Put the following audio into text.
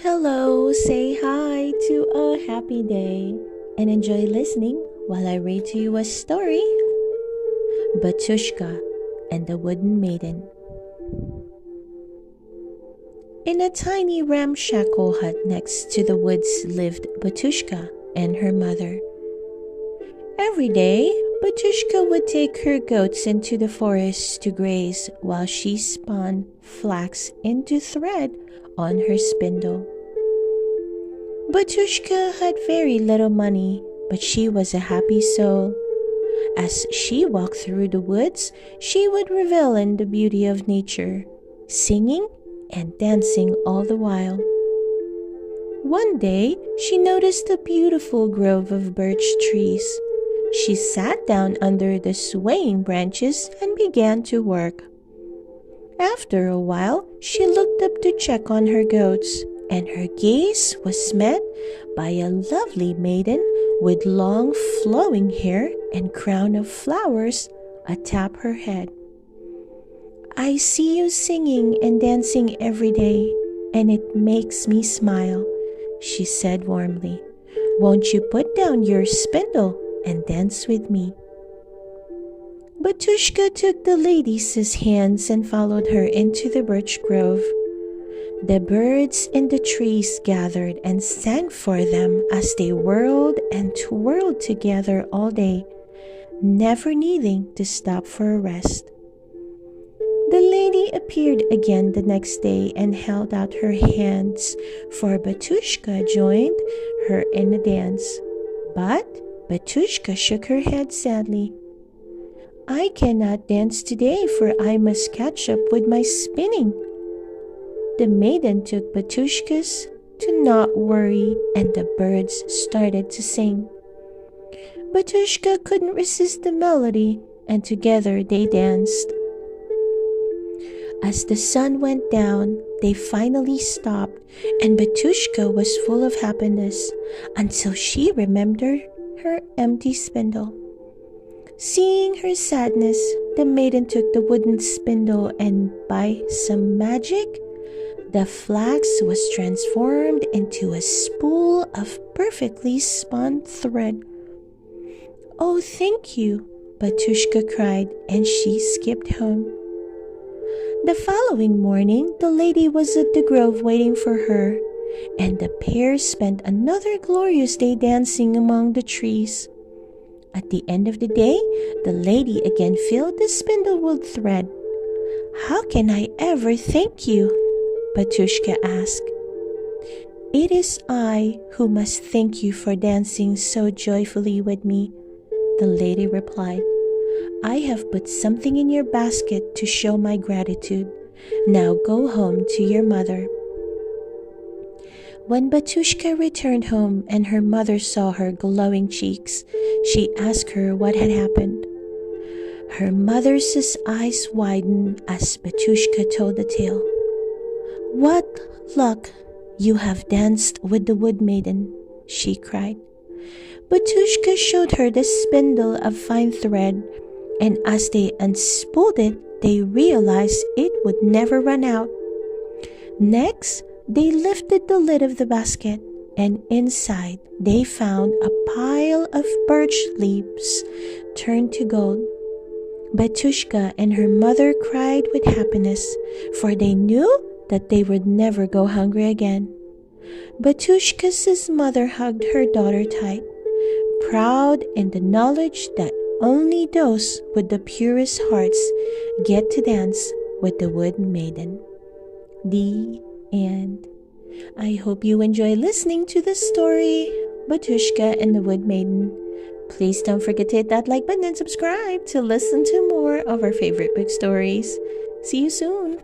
Hello, say hi to a happy day and enjoy listening while I read to you a story. Betushka and the Wooden Maiden. In a tiny ramshackle hut next to the woods lived Betushka and her mother. Every day, Betushka would take her goats into the forest to graze while she spun flax into thread on her spindle. Betushka had very little money, but she was a happy soul. As she walked through the woods, she would revel in the beauty of nature, singing and dancing all the while. One day, she noticed a beautiful grove of birch trees. She sat down under the swaying branches and began to work. After a while, she looked up to check on her goats, and her gaze was met by a lovely maiden with long flowing hair and crown of flowers atop her head. "I see you singing and dancing every day, and it makes me smile," she said warmly. "Won't you put down your spindle and dance with me?" Betushka took the lady's hands and followed her into the birch grove. The birds in the trees gathered and sang for them as they whirled and twirled together all day, never needing to stop for a rest. The lady appeared again the next day and held out her hands, for Betushka joined her in the dance. But Betushka shook her head sadly. "I cannot dance today, for I must catch up with my spinning." The maiden took Betushka's to not worry, and the birds started to sing. Betushka couldn't resist the melody, and together they danced. As the sun went down, they finally stopped, and Betushka was full of happiness until she remembered her empty spindle. Seeing her sadness, the maiden took the wooden spindle, and by some magic, the flax was transformed into a spool of perfectly spun thread. "Oh, thank you," Betushka cried, and she skipped home. The following morning, the lady was at the grove waiting for her, and the pair spent another glorious day dancing among the trees. At the end of the day, the lady again filled the spindle with thread. "How can I ever thank you?" Betushka asked. "It is I who must thank you for dancing so joyfully with me," the lady replied. "I have put something in your basket to show my gratitude. Now go home to your mother." When Betushka returned home and her mother saw her glowing cheeks, she asked her what had happened. Her mother's eyes widened as Betushka told the tale. "What luck! You have danced with the wood maiden," she cried. Betushka showed her the spindle of fine thread, and as they unspooled it, they realized it would never run out. Next, they lifted the lid of the basket, and inside they found a pile of birch leaves turned to gold. Betushka and her mother cried with happiness, for they knew that they would never go hungry again. Betushka's mother hugged her daughter tight, proud in the knowledge that only those with the purest hearts get to dance with the wood maiden. The end. I hope you enjoy listening to the story, Betushka and the Wood Maiden. Please don't forget to hit that like button and subscribe to listen to more of our favorite book stories. See you soon.